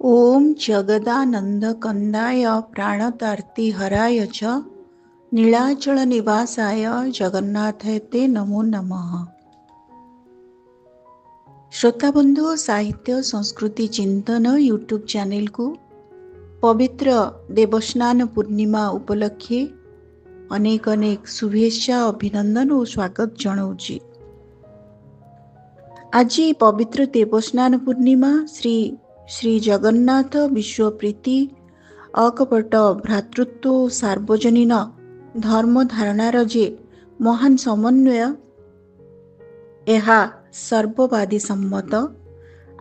ओम जगदानंदकंदाय प्राणतार्तिहराय च नीलाचल निवासाय जगन्नाथाय ते नमो नमः। श्रोता बंधु साहित्य संस्कृति चिंतन यूट्यूब चैनल को पवित्र देवस्नान पूर्णिमा उपलक्षे अनेक अनेक शुभेच्छा अभिनंदन और स्वागत जनाऊँगी। आज पवित्र देवस्नान पूर्णिमा श्री श्री जगन्नाथ विश्वप्रीति अकपट भ्रातृत्व और सार्वजनीन धर्म धारणार जे महान समन्वय यह सर्ववादी सम्मत।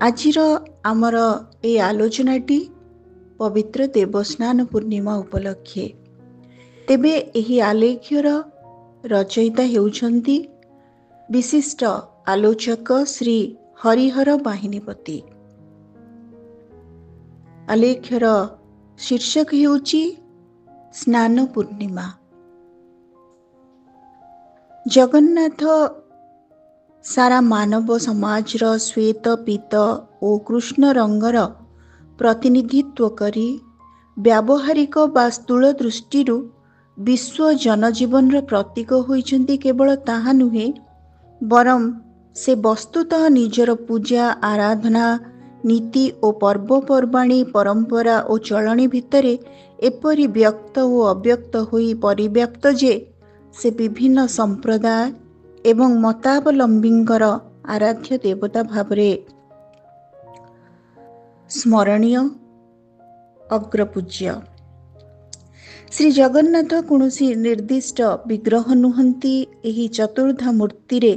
आजिर आमर ए आलोचनाटी पवित्र देवस्नान पूर्णिमा उपलक्षे। तेबे एही आलेख्यर रचयिता हेउछन्ति विशिष्ट आलोचक श्री हरिहर बाहिनीपति। आलेख्यर शीर्षक हेउछि स्नान पूर्णिमा। जगन्नाथ सारा मानव समाजर श्वेत पीत और कृष्ण रंगर प्रतिनिधित्व करी व्यावहारिक बा स्थूल दृष्टि विश्व जनजीवन प्रतीक होइछन्ति। केवल ताहा नुहे बरम से वस्तुतः निजर पूजा आराधना नीति और पर्वपर्वाणी परंपरा और चलणी भितरे एपरि व्यक्त और अव्यक्त होई परिव्याप्त जे से विभिन्न संप्रदाय एवं मतावलंबींकर आराध्य देवता भावरे स्मरणीय अग्रपूज्य। श्री जगन्नाथ कौनसी निर्दिष्ट विग्रह नुहंती। एही चतुर्धा मूर्ति रे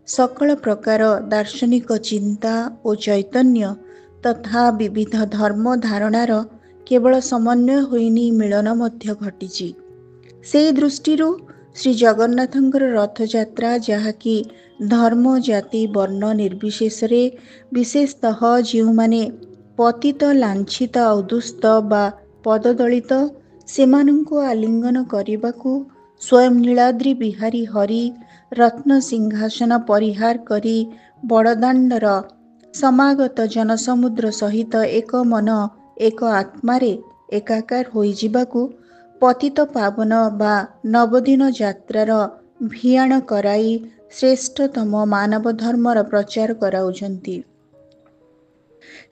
सकल प्रकार दार्शनिक चिंता और चैतन्य तथा विविध धर्म धारणार केवल समन्वय होइनी मिलन मध्य घटिछि। से दृष्टिरू श्री जगन्नाथंकर रथयात्रा जहाँकि धर्म जाति वर्ण निर्विशेष रे विशेषतः जो माने पतित लांछित अदुस्त बा पददलित सेमानंको आलिंगन करिबाकू स्वयं नीलाद्रि बिहारी हरि रत्न सिंहासन परिहार करी बड़दाण्डर समागत जनसमुद्र सहित एक मन एक आत्मारे एकाकार होई जिबाकू पतित पावन बा नवदिन यात्रार भियाण कराई श्रेष्ठतम मानव धर्मर प्रचार कराउछन्ति।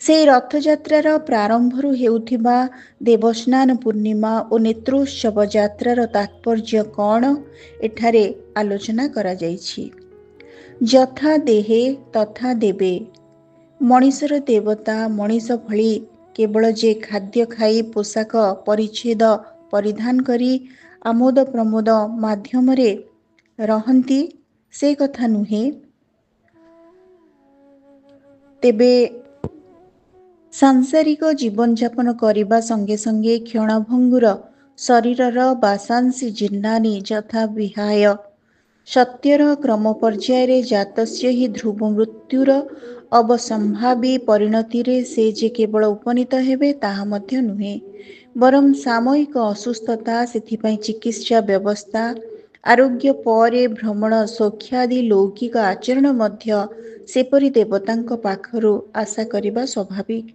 से रथयात्रार प्रारंभरू हेउथिबा देवस्नान पूर्णिमा और नेत्रोत्सव यात्रार तात्पर्य कौन एठारे आलोचना करा जाइछि। यथा देहे तथा देवे। मनीषर देवता मनीष भली केवल जे खाद्य खाई पोशाक परिच्छेद परिधान करी आमोद प्रमोद माध्यम रे रहंती से कथा नुहे। तेबे सांसारिक जीवन यापन करिबा संगे संगे क्षणभंगुर शरीरर बासांसी जीर्णानि यथा विहाय सत्यर क्रम पर्याय जातस्य ही ध्रुव मृत्युर अवसंभावी परिणति रे से जे केवल उपनीत हेबे ताहा मध्य नुहे बरम सामयिक असुस्थता सेथिपाई चिकित्सा व्यवस्था आरोग्य परे भ्रमण सौख्यादि लौकिक आचरण मध्य सेपरि देवतांक पाखरु आशा करिबा स्वाभाविक।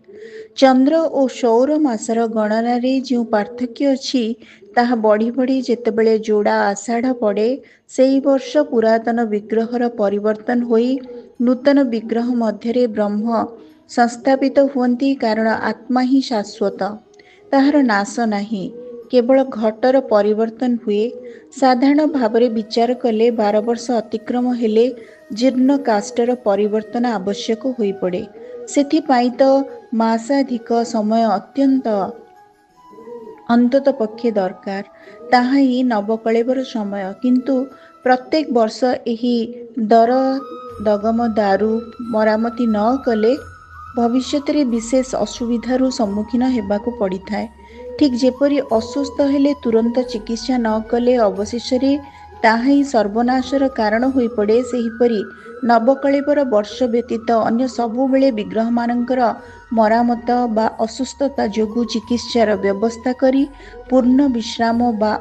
चंद्र और सौर मासर गणना रे जो पार्थक्य अछि ताहा बढ़ी बढ़ी जेतेबेले जोड़ा आषाढ़ पड़े सेई वर्ष पुरातन विग्रहर परिवर्तन होई नूतन विग्रह मध्यरे ब्रह्म संस्थापित हुअन्ति। कारण आत्मा ही शाश्वत, ताहार नाश नाही, केवल घटर परिवर्तन हुए। साधारण भावरे विचार कले 12 वर्ष अतिक्रम हेले जीर्ण काष्टर परिवर्तन आवश्यक होई पड़े। सेथिपाई तो मासाधिक समय अत्यंत अंतत पक्षे दरकार। ताहा ही नवकलेबर समय, किंतु प्रत्येक वर्ष एही दर दगम दारू मरामती न कले भविष्यत रे विशेष असुविधार सम्मुखीन हेबाकू पड़ी थाए। ठीक जेपरी असुस्थ हेले तुरंत चिकित्सा न कले अवशेष रे ताहा ही सर्वनाशर कारण होई पड़े। सेहिपरि नवकलेबर वर्ष व्यतीत अन्य सबु बेले विग्रह मानकर मरामत बा असुस्थता जोगु चिकित्सार व्यवस्था करी पूर्ण विश्राम बा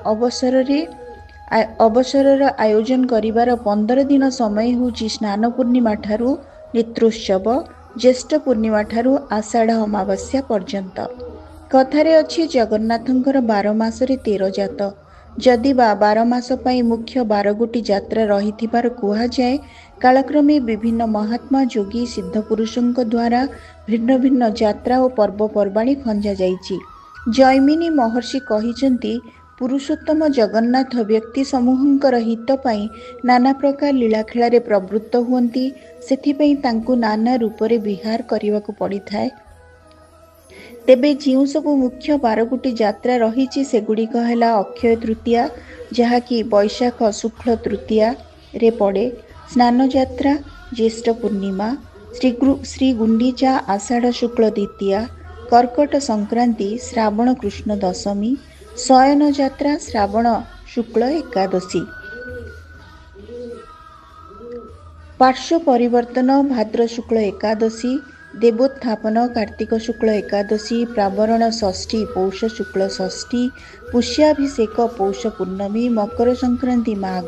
अवसरर आयोजन करिवार 15 दिन समय होउछि स्नान पूर्णिमा ठारू नेत्रोत्सव ज्येष्ठ पूर्णिमा ठारू आषाढ़ अमावास्या पर्यंत। कथारे अछि जगन्नाथंकर 12 मासरे 13 जात। जदि बा 12 मास पई मुख्य 12 गोटी यात्रा रहिथिबार कुहाଯାए, कालक्रमे विभिन्न महात्मा योगी सिद्ध पुरुषों द्वारा भिन्न भिन्न यात्रा और पर्वपर्वाणी खंजा जाइछि। जैमिनी महर्षि कहिचंती, पुरुषोत्तम जगन्नाथ व्यक्ति समूहंकर हित पाई नाना प्रकार लीलाखेलारे प्रवृत्त हुअंती, सेथिपई तांकु नाना रूपरे विहार करिवाकु पड़िथाए। तेबे जिउ सबु मुख्य 12 गोटी यात्रा रहिछि सेगुड़िक हेला अक्षय तृतीया, जहाँकि बैशाख शुक्ल तृतीया रे पड़े, स्नान यात्रा ज्येष्ठ पूर्णिमा, श्री गुंडीचा आषाढ़ शुक्ल द्वितीया, कर्कट संक्रांति श्रावण कृष्ण दशमी, शयन यात्रा श्रावण शुक्ल एकादशी। पार्श्व परिवर्तन भाद्र शुक्ल एकादशी, देवोत्थापन कार्तिक शुक्ल एकादशी, प्रावरण षष्ठी पौष शुक्ल षष्ठी, पुष्याभिषेक पौष पूर्णमी, मकर संक्रांति माघ,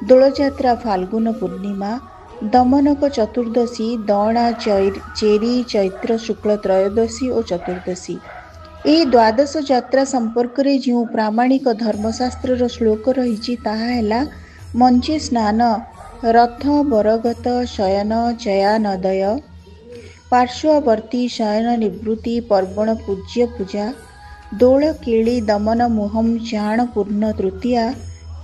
दोलयात्रा फाल्गुन पूर्णिमा, दमनक चतुर्दशी, दणा चेरी चैत्र शुक्ल त्रयोदशी और चतुर्दशी। यह द्वादश यात्रा संपर्क में जो प्रामाणिक धर्मशास्त्र श्लोक रही ताहा मंचे स्नान, रथ बरगत शयन चयानदय, पार्श्ववर्ती शयन निवृत्ति पर्वण पूज्य पूजा, दोल केली दमन मुहम चाण पूर्ण तृतीया,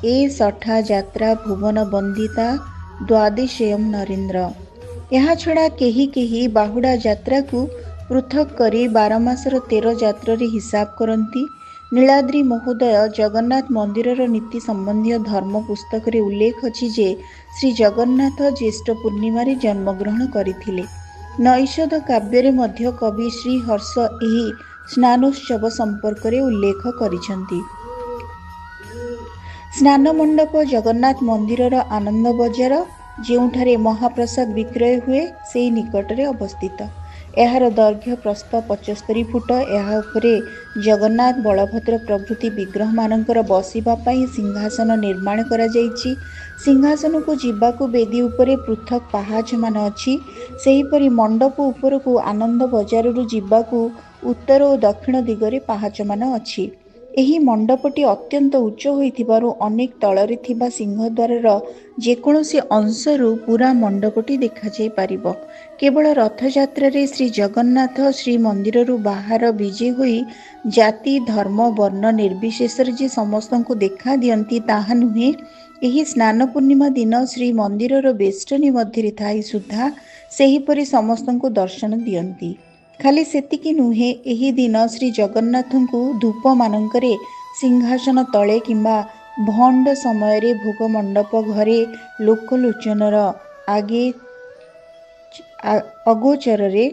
ए सठा यात्रा भुवन वंदिता द्वादशेयम नरेन्द्र। यहाँ छड़ा केही केही बाहुड़ा यात्रा को पृथक करी 12 मासर 13 यात्रा हिसाब करती। नीलाद्री महोदय जगन्नाथ मंदिरर नीति संबंधी धर्म पुस्तक रे उल्लेख अछि जे श्री जगन्नाथ ज्येष्ठ पूर्णिमा रे जन्मग्रहण करथिले। नैषध काव्य रे मध्य कवि श्री हर्ष एही स्नानोत्सव संपर्क रे उल्लेख करिसंती। स्नान मंडप जगन्नाथ मंदिरर आनंद बजार जेउठारे महाप्रसाद विक्रय हुए से निकटरे अवस्थित। एहार दैर्घ्य प्रस्थ 75 फुट। एहा उपरे जगन्नाथ बलभद्र प्रभृति विग्रह मानकर बसिबा पई सिंहासन निर्माण करा जाइछि। सिंहासन को जीवाकू बेदी उपरे पृथक पहाच मान अछि। सेहीपरि मंडप उपरकू आनंद बजाररू जीवाकू उत्तर और दक्षिण दिगरे पहाच मान अछि। एही मंडपटी अत्यंत उच्च होइथिबारु अनेक तଳରେ थिबा सिंहद्वारर जेकोसी अंशरू पूरा मंडपटी देखा जाय पारिबो। केवल रथयात्रा श्री जगन्नाथ श्री मंदिररू बाहर विजे होई जाति धर्म वर्ण निर्विशेष जे समस्त को देखा दियंती ताहा नुहे। एही स्नान पूर्णिमा दिन श्री मंदिरर बेष्टनी मध्य थाई सुद्धा सेहीपरि समस्त को दर्शन दियंती। खाली सेतिकी नुहे, एही दिन श्री जगन्नाथ को धूप मानकरे सिंहासन तले किंबा भंड समय रे भोग मंडप घरे लोकलोचनर आगे अगोचर रे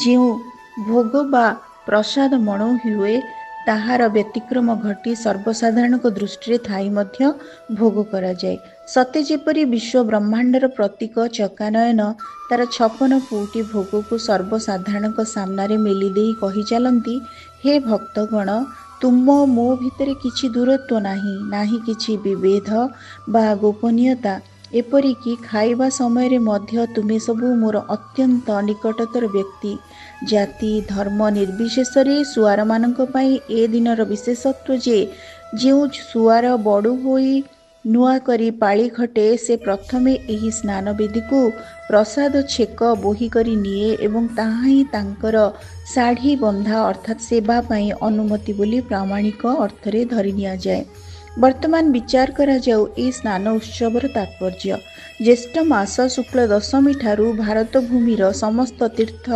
जो भोग बा प्रसाद मणो हुए ताहार व्यतिक्रम घटी सर्वसाधारण दृष्टि थाई मध्य भोग करा जाए। सते जेपरि विश्व ब्रह्मांडर प्रतीक चकानयन तार 56 कोटी भोग को सर्वसाधारण सामना रे मेली देई कही चलती, हे भक्तगण, तुम मो भितरे किछि दूरत्व नाही किछि विभेद बा गोपनीयता, एपरिकी खाइबा समय रे मध्य तुमे सबू मोर अत्यंत निकटतर व्यक्ति। जाति धर्म निर्विशेष रे सुआर मानक पई ए दिनर विशेषत्व जे जो सुआर बड़ू होई नुआ करी पाली खटे से प्रथमे एही स्नान वेदी को प्रसाद छेक बोही करी निए एवं ताहा ही तांकर साढ़ी बंधा अर्थात सेवा पाई अनुमति बोली प्रामाणिक अर्थरे धरी निया जाए। वर्तमान विचार करा जाऊ ए स्नान उत्सवर तात्पर्य। ज्येष्ठ मास शुक्ल दशमी ठारू भारत भूमिर समस्त तीर्थ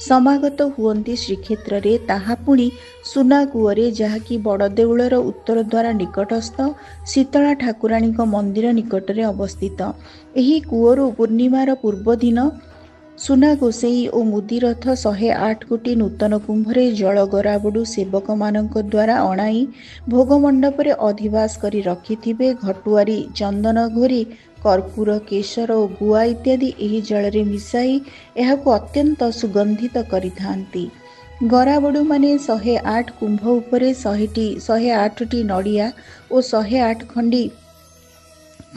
समागत हुअंती श्रीक्षेत्र रे, ताहा पुणी सुना कूअरे जहाँकि बड़ देउलर उत्तर द्वार निकटस्थ शीतला ठाकुराणी मंदिर निकटरे अवस्थित। एही कूअरु पूर्णिमार पूर्व दिन सुना गोसेई और मुदिरथ 108 कोटी नूतन कुंभरे जल गराबड़ू सेवक मानक द्वारा अणाई भोग मंडपरे अधिवास करी रखिथिबे। घटुआरी चंदन घोरी कर्पूर केशर और गुआ इत्यादि एही जलरे मिसाई एहाको अत्यंत सुगंधित करिथांती। गराबड़ू माने 108 कुंभ उपरे 108टी नड़िया और 108 खंडी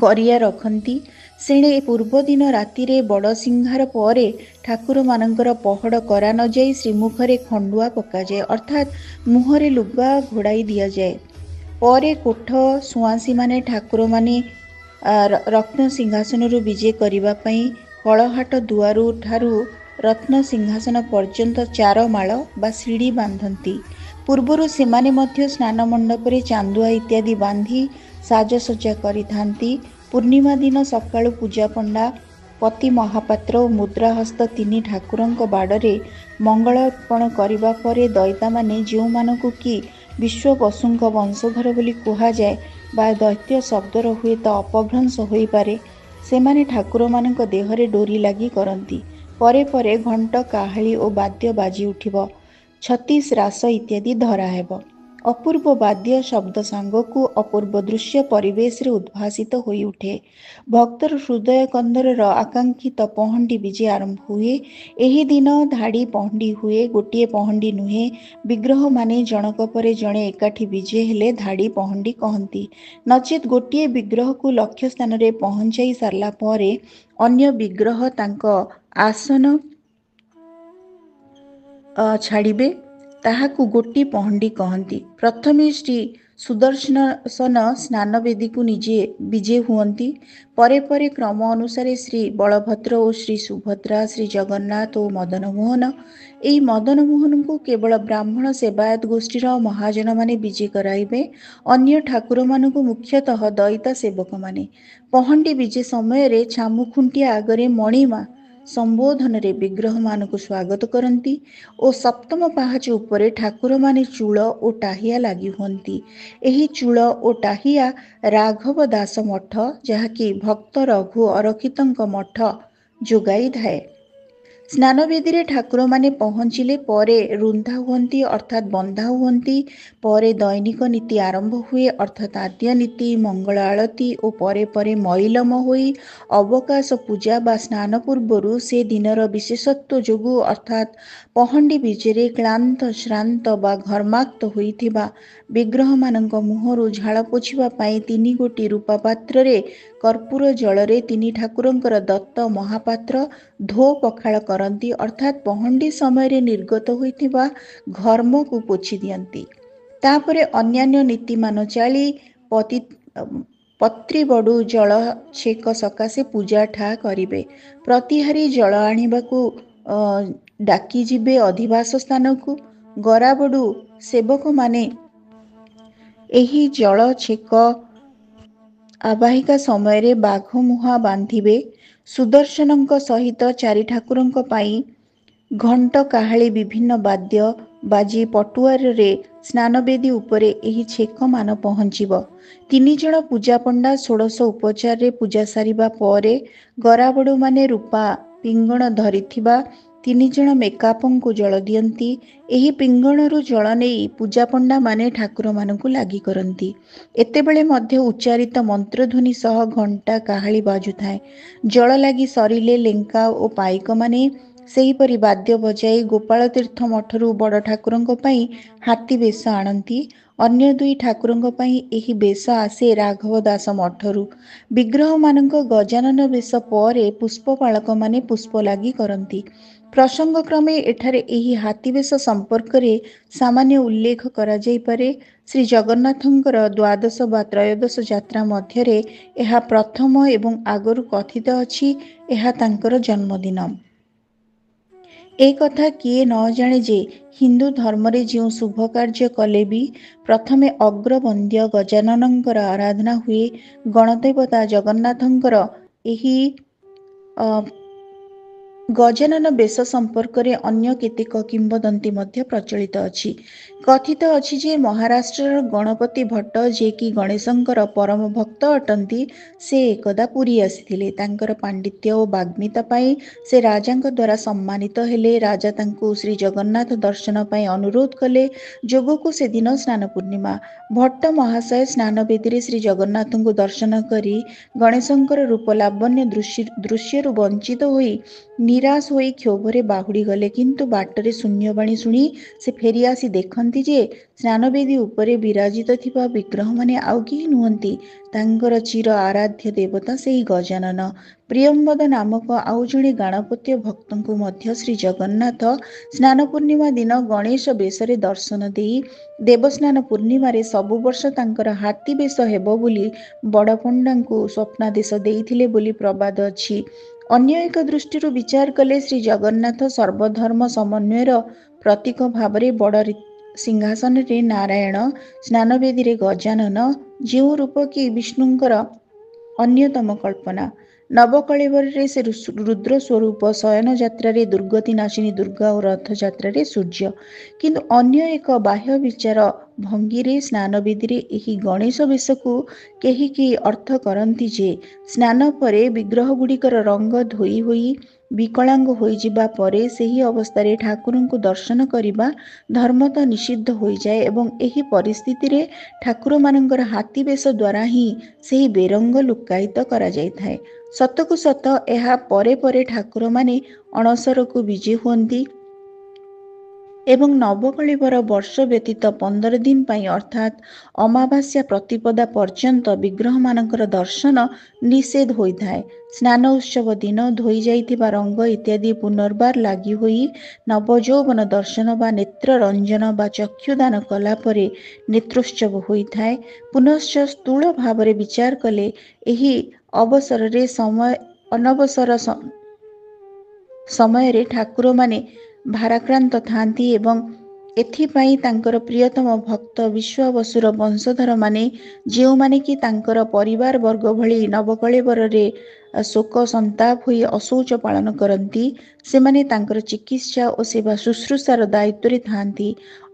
करिया रखती। ସେଣେ ପୂର୍ବଦିନ ରାତିରେ ବଡ଼ସିଂହାର ପରେ ଠାକୁରମାନଙ୍କର ପହଡ଼ କରା ନ ଯାଇ ଶ୍ରୀମୁଖରେ ଖଣ୍ଡୁଆ ପକାଯାଏ, ଅର୍ଥାତ୍ ମୁହଁରେ ଲୁଗା ଘୋଡ଼ାଇ ଦିଆଯାଏ। ପରେ କୋଠ ସୁଆଁସୀମାନେ ଠାକୁରମାନେ ରତ୍ନ ସିଂହାସନରୁ ବିଜେ କରିବା ପାଇଁ କଳହାଟ ଦୁଆରୁ ଠାରୁ ରତ୍ନ ସିଂହାସନ ପର୍ଯ୍ୟନ୍ତ 4 ମାଳ ବା ସିଡ଼ି ବାନ୍ଧନ୍ତି। ପୂର୍ବରୁ ସେମାନେ ମଧ୍ୟ ସ୍ନାନ ମଣ୍ଡପରେ ଚାନ୍ଦୁଆ ଇତ୍ୟାଦି ବାନ୍ଧି ସାଜସଜ୍ଜା କରିଥାନ୍ତି। ପୂର୍ଣ୍ଣିମା ଦିନ ସକାଳୁ ପୂଜାପଣ୍ଡା, ପତି ମହାପାତ୍ର ଓ ମୁଦ୍ରାହସ୍ତ ତିନି ଠାକୁରଙ୍କ ବାଡ଼ରେ ମଙ୍ଗଳାର୍ପଣ କରିବା ପରେ ଦଇତାମାନେ, ଯେଉଁମାନଙ୍କୁ କି ବିଶ୍ୱବସୁଙ୍କ ବଂଶଧର ବୋଲି କୁହାଯାଏ ବା ଦୈତ୍ୟ ଶବ୍ଦର ହୁଏତ ଅପଭ୍ରଂଶ ହୋଇପାରେ, ସେମାନେ ଠାକୁରମାନଙ୍କ ଦେହରେ ଡୋରି ଲାଗି କରନ୍ତି। ପରେ ପରେ ଘଣ୍ଟ, କାହାଳି ଓ ବାଦ୍ୟ ବାଜି ଉଠିବ, ଛତିଶ ରାସ ଇତ୍ୟାଦି ଧରାହେବ। ଅପୂର୍ବ ବାଦ୍ୟ ଶବ୍ଦ ସାଙ୍ଗକୁ ଅପୂର୍ବ ଦୃଶ୍ୟ ପରିବେଶରେ ଉଦ୍ଭାସିତ ହୋଇଉଠେ। ଭକ୍ତର ହୃଦୟ କନ୍ଦରର ଆକାଙ୍କ୍ଷିତ ପହଣ୍ଡି ବିଜେ ଆରମ୍ଭ ହୁଏ। ଏହି ଦିନ ଧାଡ଼ି ପହଣ୍ଡି ହୁଏ। ଗୋଟିଏ ପହଣ୍ଡି ନୁହେଁ, ବିଗ୍ରହମାନେ ଜଣକ ପରେ ଜଣେ ଏକାଠି ବିଜେ ହେଲେ ଧାଡ଼ି ପହଣ୍ଡି କହନ୍ତି। ନଚେତ୍ ଗୋଟିଏ ବିଗ୍ରହକୁ ଲକ୍ଷ୍ୟ ସ୍ଥାନରେ ପହଞ୍ଚାଇ ସାରିଲା ପରେ ଅନ୍ୟ ବିଗ୍ରହ ତାଙ୍କ ଆସନ ଛାଡ଼ିବେ, ତାହାକୁ ଗୋଟି ପହଣ୍ଡି କହନ୍ତି। ପ୍ରଥମେ ଶ୍ରୀ ସୁଦର୍ଶନ ସ୍ନାନବେଦୀକୁ ନିଜେ ବିଜେ ହୁଅନ୍ତି। ପରେ ପରେ କ୍ରମ ଅନୁସାରେ ଶ୍ରୀ ବଳଭଦ୍ର ଓ ଶ୍ରୀ ସୁଭଦ୍ରା, ଶ୍ରୀ ଜଗନ୍ନାଥ ଓ ମଦନମୋହନ। ଏହି ମଦନମୋହନଙ୍କୁ କେବଳ ବ୍ରାହ୍ମଣ ସେବାୟତ ଗୋଷ୍ଠୀର ମହାଜନମାନେ ବିଜେ କରାଇବେ। ଅନ୍ୟ ଠାକୁରମାନଙ୍କୁ ମୁଖ୍ୟତଃ ଦଇତା ସେବକମାନେ। ପହଣ୍ଡି ବିଜେ ସମୟରେ ଛାମୁଖୁଣ୍ଟିଆ ଆଗରେ ମଣିମା ସମ୍ବୋଧନରେ ବିଗ୍ରହମାନଙ୍କୁ ସ୍ୱାଗତ କରନ୍ତି ଓ ସପ୍ତମ ପାହାଚ ଉପରେ ଠାକୁରମାନେ ଚୂଳ ଓ ଟାହିଆ ଲାଗି ହୁଅନ୍ତି। ଏହି ଚୂଳ ଓ ଟାହିଆ ରାଘବ ଦାସ ମଠ, ଯାହାକି ଭକ୍ତ ରଘୁ ଅରକ୍ଷିତଙ୍କ ମଠ, ଯୋଗାଇଥାଏ। ସ୍ନାନବେଦୀରେ ଠାକୁରମାନେ ପହଞ୍ଚିଲେ ପରେ ରୁନ୍ଧା ହୁଅନ୍ତି, ଅର୍ଥାତ୍ ବନ୍ଧା ହୁଅନ୍ତି। ପରେ ଦୈନିକ ନୀତି ଆରମ୍ଭ ହୁଏ, ଅର୍ଥାତ୍ ଆଦ୍ୟ ନୀତି, ମଙ୍ଗଳ ଆଳତି ଓ ପରେ ପରେ ମଇଲମ ହୋଇ ଅବକାଶ ପୂଜା ବା ସ୍ନାନ ପୂର୍ବରୁ ସେ ଦିନର ବିଶେଷତ୍ୱ ଯୋଗୁଁ, ଅର୍ଥାତ୍ ପହଣ୍ଡି ବିଜେରେ କ୍ଳାନ୍ତ, ଶ୍ରାନ୍ତ ବା ଘର୍ମାକ୍ତ ହୋଇଥିବା ବିଗ୍ରହମାନଙ୍କ ମୁହଁରୁ ଝାଳ ପୋଛିବା ପାଇଁ 3 ଗୋଟି ରୂପା ପାତ୍ରରେ କର୍ପୂର ଜଳରେ 3 ଠାକୁରଙ୍କର ଦତ୍ତ ମହାପାତ୍ର ଧୋ ପଖାଳ କରନ୍ତି, ଅର୍ଥାତ୍ ପହଣ୍ଡି ସମୟରେ ନିର୍ଗତ ହୋଇଥିବା ଘର୍ମକୁ ପୋଛି ଦିଅନ୍ତି। ତାପରେ ଅନ୍ୟାନ୍ୟ ନୀତିମାନ ଚାଳି ପତ୍ରିବଡ଼ୁ ଜଳ ଛେକ ସକାଶେ ପୂଜା ଠା କରିବେ। ପ୍ରତିହାରୀ ଜଳ ଆଣିବାକୁ ଡାକିଯିବେ ଅଧିବାସ ସ୍ଥାନକୁ। ଗରାବଡ଼ୁ ସେବକମାନେ ଏହି ଜଳ ଛେକ ଆବାହିକା ସମୟରେ ବାଘ ମୁହାଁ ବାନ୍ଧିବେ। ସୁଦର୍ଶନଙ୍କ ସହିତ 4 ଠାକୁରଙ୍କ ପାଇଁ ଘଣ୍ଟ, କାହାଳି, ବିଭିନ୍ନ ବାଦ୍ୟ ବାଜି ପଟୁଆରରେ ସ୍ନାନବେଦୀ ଉପରେ ଏହି ଛେକମାନ ପହଞ୍ଚିବ। 3 ଜଣ ପୂଜାପଣ୍ଡା ଷୋଡ଼ଶ ଉପଚାରରେ ପୂଜା ସାରିବା ପରେ ଗରାବଡ଼ୁମାନେ ରୂପା ପିଙ୍ଗଣ ଧରିଥିବା 3 ଜଣ ମେକାପଙ୍କୁ ଜଳ ଦିଅନ୍ତି। ଏହି ପିଙ୍ଗଣରୁ ଜଳ ନେଇ ପୂଜାପଣ୍ଡାମାନେ ଠାକୁରମାନଙ୍କୁ ଲାଗି କରନ୍ତି। ଏତେବେଳେ ମଧ୍ୟ ଉଚ୍ଚାରିତ ମନ୍ତ୍ରଧ୍ୱନି ସହ ଘଣ୍ଟା, କାହାଳି ବାଜୁଥାଏ। ଜଳ ଲାଗି ସରିଲେ ଲେଙ୍କା ଓ ପାଇକମାନେ ସେହିପରି ବାଦ୍ୟ ବଜାଇ ଗୋପାଳତୀର୍ଥ ମଠରୁ ବଡ଼ ଠାକୁରଙ୍କ ପାଇଁ ହାତୀ ବେଶ ଆଣନ୍ତି। ଅନ୍ୟ 2 ଠାକୁରଙ୍କ ପାଇଁ ଏହି ବେଶ ଆସେ ରାଘବ ଦାସ ମଠରୁ। ବିଗ୍ରହମାନଙ୍କ ଗଜାନନ ବେଶ ପରେ ପୁଷ୍ପପାଳକମାନେ ପୁଷ୍ପ ଲାଗି କରନ୍ତି। ପ୍ରସଙ୍ଗକ୍ରମେ ଏଠାରେ ଏହି ହାତୀ ବେଶ ସମ୍ପର୍କରେ ସାମାନ୍ୟ ଉଲ୍ଲେଖ କରାଯାଇପାରେ। ଶ୍ରୀ ଜଗନ୍ନାଥଙ୍କର ଦ୍ୱାଦଶ ବା ତ୍ରୟୋଦଶ ଯାତ୍ରା ମଧ୍ୟରେ ଏହା ପ୍ରଥମ ଏବଂ ଆଗରୁ କଥିତ ଅଛି ଏହା ତାଙ୍କର ଜନ୍ମଦିନ। ଏ କଥା କିଏ ନ ଜାଣେ ଯେ ହିନ୍ଦୁ ଧର୍ମରେ ଯେଉଁ ଶୁଭ କାର୍ଯ୍ୟ କଲେ ବି ପ୍ରଥମେ ଅଗ୍ରବନ୍ଦ୍ୟ ଗଜାନନଙ୍କର ଆରାଧନା ହୁଏ। ଗଣଦେବତା ଜଗନ୍ନାଥଙ୍କର ଏହି ଗଜାନନ ବେଶ ସମ୍ପର୍କରେ ଅନ୍ୟ କେତେକ କିମ୍ବଦନ୍ତୀ ମଧ୍ୟ ପ୍ରଚଳିତ ଅଛି। କଥିତ ଅଛି ଯେ ମହାରାଷ୍ଟ୍ରର ଗଣପତି ଭଟ୍ଟ, ଯିଏକି ଗଣେଶଙ୍କର ପରମ ଭକ୍ତ ଅଟନ୍ତି, ସେ ଏକଦା ପୁରୀ ଆସିଥିଲେ। ତାଙ୍କର ପାଣ୍ଡିତ୍ୟ ଓ ବାଗ୍ମିତା ପାଇଁ ସେ ରାଜାଙ୍କ ଦ୍ୱାରା ସମ୍ମାନିତ ହେଲେ। ରାଜା ତାଙ୍କୁ ଶ୍ରୀ ଜଗନ୍ନାଥ ଦର୍ଶନ ପାଇଁ ଅନୁରୋଧ କଲେ। ଯୋଗକୁ ସେଦିନ ସ୍ନାନ ପୂର୍ଣ୍ଣିମା। ଭଟ୍ଟ ମହାଶୟ ସ୍ନାନବେଦୀରେ ଶ୍ରୀ ଜଗନ୍ନାଥଙ୍କୁ ଦର୍ଶନ କରି ଗଣେଶଙ୍କର ରୂପ ଲାବଣ୍ୟ ଦୃଶ୍ୟରୁ ବଞ୍ଚିତ ହୋଇ ନିରାଶ ହୋଇ କ୍ଷୋଭରେ ବାହୁଡ଼ି ଗଲେ। କିନ୍ତୁ ବାଟରେ ଶୂନ୍ୟବାଣୀ ଶୁଣି ସେ ଫେରି ଆସି ଦେଖନ୍ତି ଯେ ସ୍ନାନବେଦୀ ଉପରେ ବିରାଜିତ ଥିବା ବିଗ୍ରହମାନେ ଆଉ କେହି ନୁହନ୍ତି, ତାଙ୍କର ଚିର ଆରାଧ୍ୟ ଦେବତା ସେହି ଗଜାନନ। ପ୍ରିୟମ୍ବଦ ନାମକ ଆଉ ଜଣେ ଗାଣପତ୍ୟ ଭକ୍ତଙ୍କୁ ମଧ୍ୟ ଶ୍ରୀ ଜଗନ୍ନାଥ ସ୍ନାନ ପୂର୍ଣ୍ଣିମା ଦିନ ଗଣେଶ ବେଶରେ ଦର୍ଶନ ଦେଇ ଦେବସ୍ନାନ ପୂର୍ଣ୍ଣିମାରେ ସବୁ ବର୍ଷ ତାଙ୍କର ହାତୀ ବେଶ ହେବ ବୋଲି ବଡ଼ପଣ୍ଡାଙ୍କୁ ସ୍ୱପ୍ନାଦେଶ ଦେଇଥିଲେ ବୋଲି ପ୍ରବାଦ ଅଛି। ଅନ୍ୟ ଏକ ଦୃଷ୍ଟିରୁ ବିଚାର କଲେ ଶ୍ରୀ ଜଗନ୍ନାଥ ସର୍ବଧର୍ମ ସମନ୍ୱୟର ପ୍ରତୀକ ଭାବରେ ବଡ଼ ସିଂହାସନରେ ନାରାୟଣ, ସ୍ନାନବେଦୀରେ ଗଜାନନ, ଯେଉଁ ରୂପ କି ବିଷ୍ଣୁଙ୍କର ଅନ୍ୟତମ କଳ୍ପନା। ନବକଳେବରରେ ସେ ରୁଦ୍ର ସ୍ୱରୂପ, ଶୟନ ଯାତ୍ରାରେ ଦୁର୍ଗତି ନାଶିନୀ ଦୁର୍ଗା ଓ ରଥଯାତ୍ରାରେ ସୂର୍ଯ୍ୟ। କିନ୍ତୁ ଅନ୍ୟ ଏକ ବାହ୍ୟ ବିଚାର ଭଙ୍ଗୀରେ ସ୍ନାନବେଦୀରେ ଏହି ଗଣେଶ ବେଶକୁ କେହି କେହି ଅର୍ଥ କରନ୍ତି ଯେ ସ୍ନାନ ପରେ ବିଗ୍ରହଗୁଡ଼ିକର ରଙ୍ଗ ଧୋଇ ହୋଇ ବିକଳାଙ୍ଗ ହୋଇଯିବା ପରେ ସେହି ଅବସ୍ଥାରେ ଠାକୁରଙ୍କୁ ଦର୍ଶନ କରିବା ଧର୍ମତଃ ନିଷିଦ୍ଧ ହୋଇଯାଏ ଏବଂ ଏହି ପରିସ୍ଥିତିରେ ଠାକୁରମାନଙ୍କର ହାତୀ ବେଶ ଦ୍ୱାରା ହିଁ ସେହି ବେରଙ୍ଗ ଲୁକ୍କାୟିତ କରାଯାଇଥାଏ। ସତକୁ ସତ ଏହା ପରେ ପରେ ଠାକୁରମାନେ ଅଣସରକୁ ବିଜେ ହୁଅନ୍ତି ଏବଂ ନବକଳେବର ବର୍ଷ ବ୍ୟତୀତ 15 ଦିନ ପାଇଁ ଅର୍ଥାତ୍ ଅମାବାସ୍ୟା ପ୍ରତିପଦା ପର୍ଯ୍ୟନ୍ତ ବିଗ୍ରହମାନଙ୍କର ଦର୍ଶନ ନିଷେଧ ହୋଇଥାଏ। ସ୍ନାନ ଉତ୍ସବ ଦିନ ଧୋଇ ଯାଇଥିବା ରଙ୍ଗ ଇତ୍ୟାଦି ପୁନର୍ବାର ଲାଗି ହୋଇ ନବଯୌବନ ଦର୍ଶନ ବା ନେତ୍ର ରଞ୍ଜନ ବା ଚକ୍ଷୁଦାନ କଲା ପରେ ନେତ୍ରୋତ୍ସବ ହୋଇଥାଏ। ପୁନଶ୍ଚ ସ୍ଥୂଳ ଭାବରେ ବିଚାର କଲେ ଏହି ଅବସରରେ ଅନବସର ସମୟରେ ଠାକୁରମାନେ ଭାରାକ୍ରାନ୍ତ ଥାନ୍ତି ଏବଂ ଏଥିପାଇଁ ତାଙ୍କର ପ୍ରିୟତମ ଭକ୍ତ ବିଶ୍ୱାବସୁର ବଂଶଧରମାନେ, ଯେଉଁମାନେ କି ତାଙ୍କର ପରିବାର ବର୍ଗ ଭଳି ନବକଳେବରରେ ଶୋକ ସନ୍ତାପ ହୋଇ ଅଶୌଚ ପାଳନ କରନ୍ତି, ସେମାନେ ତାଙ୍କର ଚିକିତ୍ସା ଓ ସେବା ଶୁଶ୍ରୂଷାର ଦାୟିତ୍ୱରେ ଥାନ୍ତି।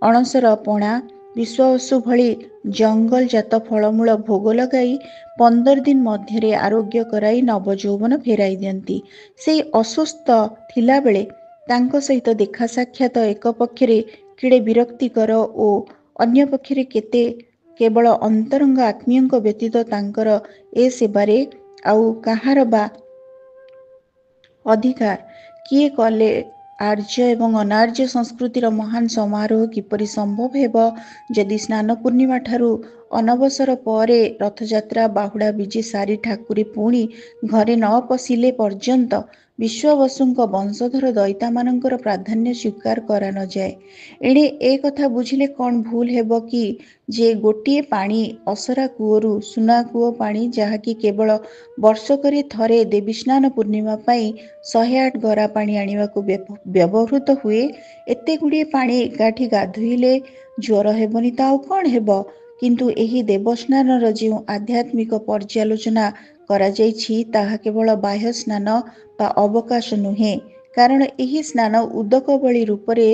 ଅଣସର ପଣା, ବିଶ୍ୱାବସୁ ଭଳି ଜଙ୍ଗଲଜାତ ଫଳମୂଳ ଭୋଗ ଲଗାଇ 15 ଦିନ ମଧ୍ୟରେ ଆରୋଗ୍ୟ କରାଇ ନବଯୌବନ ଫେରାଇ ଦିଅନ୍ତି। ସେହି ଅସୁସ୍ଥ ଥିଲାବେଳେ ତାଙ୍କ ସହିତ ଦେଖା ସାକ୍ଷାତ ଏକ ପକ୍ଷରେ କେଡ଼େ ବିରକ୍ତିକର ଓ ଅନ୍ୟ ପକ୍ଷରେ କେବଳ ଅନ୍ତରଙ୍ଗ ଆତ୍ମୀୟଙ୍କ ବ୍ୟତୀତ ତାଙ୍କର ଏ ସେବାରେ ଆଉ କାହାର ବା ଅଧିକାର? କିଏ କଲେ ଆର୍ଯ୍ୟ ଏବଂ ଅନାର୍ଯ୍ୟ ସଂସ୍କୃତିର ମହାନ ସମାରୋହ କିପରି ସମ୍ଭବ ହେବ ଯଦି ସ୍ନାନ ପୂର୍ଣ୍ଣିମା ଠାରୁ ଅନବସର ପରେ ରଥଯାତ୍ରା, ବାହୁଡ଼ା ବିଜେ ସାରି ଠାକୁରେ ପୁଣି ଘରେ ନ ପଶିଲେ ପର୍ଯ୍ୟନ୍ତ ବିଶ୍ୱାବସୁଙ୍କ ବଂଶଧର ଦଇତାମାନଙ୍କର ପ୍ରାଧାନ୍ୟ ସ୍ୱୀକାର କରାନଯାଏ। ଏଣେ ଏ କଥା ବୁଝିଲେ କ'ଣ ଭୁଲ ହେବ କି ଯେ ଗୋଟିଏ ପାଣି ଅସରା କୂଅରୁ ସୁନା କୂଅ ପାଣି, ଯାହାକି କେବଳ ବର୍ଷକରେ ଥରେ ଦେବୀସ୍ନାନ ପୂର୍ଣ୍ଣିମା ପାଇଁ 108 ଗରା ପାଣି ଆଣିବାକୁ ବ୍ୟବହୃତ ହୁଏ, ଏତେଗୁଡ଼ିଏ ପାଣି ଏକାଠି ଗାଧୋଇଲେ ଜ୍ୱର ହେବନି ତ ଆଉ କ'ଣ ହେବ? କିନ୍ତୁ ଏହି ଦେବସ୍ନାନର ଯେଉଁ ଆଧ୍ୟାତ୍ମିକ ପର୍ଯ୍ୟାଲୋଚନା କରାଯାଇଛି ତାହା କେବଳ ବାହ୍ୟ ସ୍ନାନ ବା ଅବକାଶ ନୁହେଁ, କାରଣ ଏହି ସ୍ନାନ ଉଦକବଳି ରୂପରେ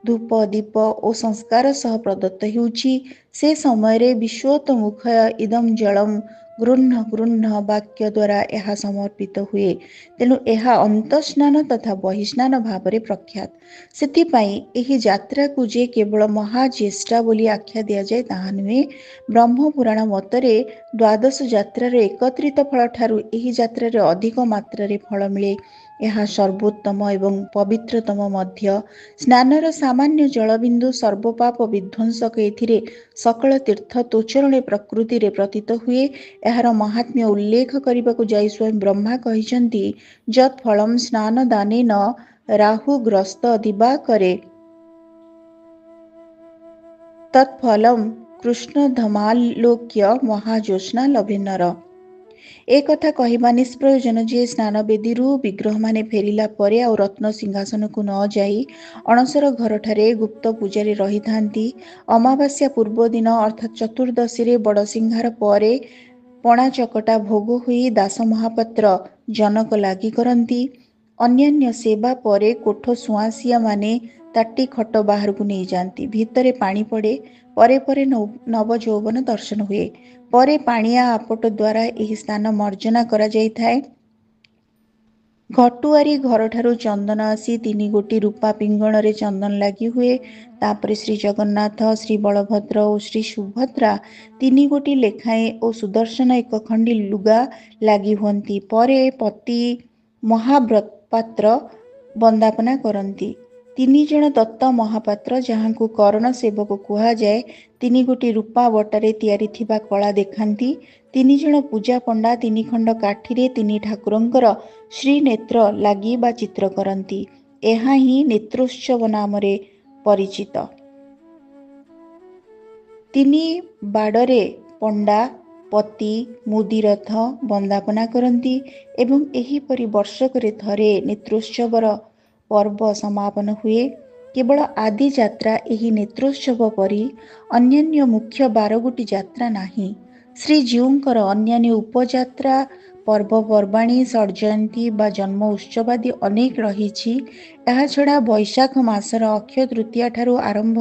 ଧୂପ, ଦୀପ ଓ ସଂସ୍କାର ସହ ପ୍ରଦତ୍ତ ହେଉଛି। ସେ ସମୟରେ ବିଶ୍ୱତୋମୁଖୟ ଇଦଂ ଜଳମ୍ ଗୃହ୍ଣ ଗୃହ୍ଣ ବାକ୍ୟ ଦ୍ୱାରା ଏହା ସମର୍ପିତ ହୁଏ। ତେଣୁ ଏହା ଅନ୍ତଃସ୍ନାନ ତଥା ବହିସ୍ନାନ ଭାବରେ ପ୍ରଖ୍ୟାତ। ସେଥିପାଇଁ ଏହି ଯାତ୍ରାକୁ ଯେ କେବଳ ମହାଜ୍ୟେଷ୍ଠା ବୋଲି ଆଖ୍ୟା ଦିଆଯାଏ ତାହା ନୁହେଁ। ବ୍ରହ୍ମପୁରାଣ ମତରେ ଦ୍ୱାଦଶ ଯାତ୍ରାର ଏକତ୍ରିତ ଫଳଠାରୁ ଏହି ଯାତ୍ରାରେ ଅଧିକ ମାତ୍ରାରେ ଫଳ ମିଳେ। ଏହା ସର୍ବୋତ୍ତମ ଏବଂ ପବିତ୍ରତମ ମଧ୍ୟ। ସ୍ନାନର ସାମାନ୍ୟ ଜଳବିନ୍ଦୁ ସର୍ବପାପ ବିଧ୍ୱଂସକ। ଏଥିରେ ସକଳ ତୀର୍ଥ ତୋଚରଣେ ପ୍ରକୃତିରେ ପ୍ରତୀତ ହୁଏ। ଏହାର ମାହାତ୍ମ୍ୟ ଉଲ୍ଲେଖ କରିବାକୁ ଯାଇ ସ୍ୱୟଂ ବ୍ରହ୍ମା କହିଛନ୍ତି, ଯତ୍ ଫଳମ୍ ସ୍ନାନ ଦାନେନ ରାହୁଗ୍ରସ୍ତ ଦିବାକରେ ତତ୍ ଫଲମ୍ କୃଷ୍ଣଧମାଲୋକ୍ୟ ମହାଜ୍ୟୋତ୍ସ୍ନା ଲଭେନର। ଏ କଥା କହିବା ନିଷ୍ପ୍ରୟୋଜନ ଯେ ସ୍ନାନବେଦୀରୁ ବିଗ୍ରହମାନେ ଫେରିଲା ପରେ ଆଉ ରତ୍ନ ସିଂହାସନକୁ ନ ଯାଇ ଅଣସର ଘରଠାରେ ଗୁପ୍ତ ପୂଜାରେ ରହିଥାନ୍ତି। ଅମାବାସ୍ୟା ପୂର୍ବ ଦିନ ଅର୍ଥାତ୍ ଚତୁର୍ଦ୍ଦଶୀରେ ବଡ଼ସିଂହାର ପରେ ପଣା ଚକଟା ଭୋଗ ହୋଇ ଦାସ ମହାପାତ୍ର ଜନକ ଲାଗି କରନ୍ତି। ଅନ୍ୟାନ୍ୟ ସେବା ପରେ କୋଠ ସୁଆଁସିଆମାନେ ତାଟି ଖଟ ବାହାରକୁ ନେଇଯାଆନ୍ତି। ଭିତରେ ପାଣି ପଡ଼େ। ପରେ ପରେ ନବଯୌବନ ଦର୍ଶନ ହୁଏ। ପରେ ପାଣିଆ ଆପଟ ଦ୍ୱାରା ଏହି ସ୍ଥାନ ମର୍ଜନା କରାଯାଇଥାଏ। ଘଟୁଆରୀ ଘରଠାରୁ ଚନ୍ଦନ ଆସି 3 ଗୋଟି ରୂପା ପିଙ୍ଗଣରେ ଚନ୍ଦନ ଲାଗି ହୁଏ। ତାପରେ ଶ୍ରୀ ଜଗନ୍ନାଥ, ଶ୍ରୀ ବଳଭଦ୍ର ଓ ଶ୍ରୀ ସୁଭଦ୍ରା 3 ଗୋଟି ଲେଖାଏଁ ଓ ସୁଦର୍ଶନ 1 ଖଣ୍ଡି ଲୁଗା ଲାଗି ହୁଅନ୍ତି। ପରେ ପତି ମହାପାତ୍ର ବନ୍ଦାପନା କରନ୍ତି। 3 ଜଣ ଦତ୍ତ ମହାପାତ୍ର, ଯାହାଙ୍କୁ କରଣ ସେବକ କୁହାଯାଏ, 3 ଗୋଟି ରୂପା ବଟାରେ ତିଆରି ଥିବା କଳା ଦେଖାନ୍ତି। 3 ଜଣ ପୂଜା ପଣ୍ଡା 3 ଖଣ୍ଡ କାଠିରେ 3 ଠାକୁରଙ୍କର ଶ୍ରୀନେତ୍ର ଲାଗି ବା ଚିତ୍ର କରନ୍ତି। ଏହା ହିଁ ନେତ୍ରୋତ୍ସବ ନାମରେ ପରିଚିତ। 3 ବାଡ଼ରେ ପଣ୍ଡା, ପତି, ମୁଦିରଥ ବନ୍ଦାପନା କରନ୍ତି ଏବଂ ଏହିପରି ବର୍ଷକରେ ଥରେ ନେତ୍ରୋତ୍ସବର ପର୍ବ ସମାପନ ହୁଏ। କେବଳ ଆଦି ଯାତ୍ରା ଏହି ନେତ୍ରୋତ୍ସବ ପରି ଅନ୍ୟାନ୍ୟ ମୁଖ୍ୟ 12 ଗୋଟି ଯାତ୍ରା ନାହିଁ। ଶ୍ରୀଜୀଉଙ୍କର ଅନ୍ୟାନ୍ୟ ଉପଯାତ୍ରା, ପର୍ବପର୍ବାଣୀ, ଷଡ଼ଜୟନ୍ତୀ ବା ଜନ୍ମ ଉତ୍ସବାଦି ଅନେକ ରହିଛି। ଏହାଛଡ଼ା ବୈଶାଖ ମାସର ଅକ୍ଷୟ ତୃତୀୟା ଠାରୁ ଆରମ୍ଭ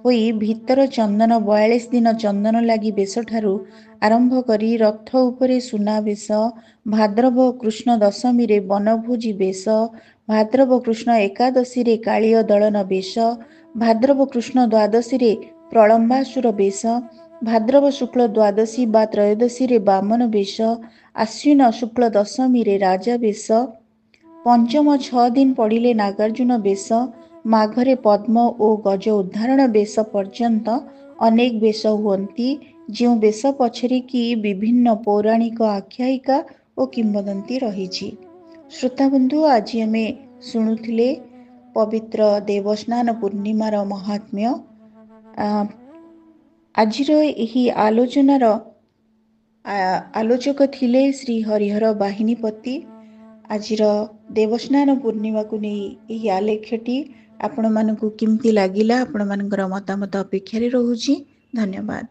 ହୋଇ ଭିତର ଚନ୍ଦନ 42 ଦିନ ଚନ୍ଦନ ଲାଗି ବେଶଠାରୁ ଆରମ୍ଭ କରି ରଥ ଉପରେ ସୁନାବେଶ, ଭାଦ୍ରବ କୃଷ୍ଣ ଦଶମୀରେ ବନଭୋଜି ବେଶ, ଭାଦ୍ରବ କୃଷ୍ଣ ଏକାଦଶୀରେ କାଳିୟ ଦଳନ ବେଶ, ଭାଦ୍ରବ କୃଷ୍ଣ ଦ୍ୱାଦଶୀରେ ପ୍ରଳମ୍ବାସୁର ବେଶ, ଭାଦ୍ରବ ଶୁକ୍ଳ ଦ୍ୱାଦଶୀ ବା ତ୍ରୟୋଦଶୀରେ ବାମନ ବେଶ, ଆଶ୍ୱିନ ଶୁକ୍ଳ ଦଶମୀରେ ରାଜା ବେଶ, ପଞ୍ଚମ 6 ଦିନ ପଡ଼ିଲେ ନାଗାର୍ଜୁନ ବେଶ, ମାଘରେ ପଦ୍ମ ଓ ଗଜ ଉଦ୍ଧାରଣ ବେଶ ପର୍ଯ୍ୟନ୍ତ ଅନେକ ବେଶ ହୁଅନ୍ତି, ଯେଉଁ ବେଶ ପଛରେ କି ବିଭିନ୍ନ ପୌରାଣିକ ଆଖ୍ୟାୟିକା ଓ କିମ୍ବଦନ୍ତୀ ରହିଛି। ଶ୍ରୋତାବନ୍ଧୁ, ଆଜି ଆମେ ଶୁଣୁଥିଲେ ପବିତ୍ର ଦେବସ୍ନାନ ପୂର୍ଣ୍ଣିମାର ମହାତ୍ମ୍ୟ। ଆଜିର ଏହି ଆଲୋଚନାର ଆଲୋଚକ ଥିଲେ ଶ୍ରୀ ହରିହର ବାହିନୀପତି। ଆଜିର ଦେବସ୍ନାନ ପୂର୍ଣ୍ଣିମାକୁ ନେଇ ଏହି ଆଲେଖ୍ୟଟି ଆପଣମାନଙ୍କୁ କେମିତି ଲାଗିଲା, ଆପଣମାନଙ୍କର ମତାମତ ଅପେକ୍ଷାରେ ରହୁଛି। ଧନ୍ୟବାଦ।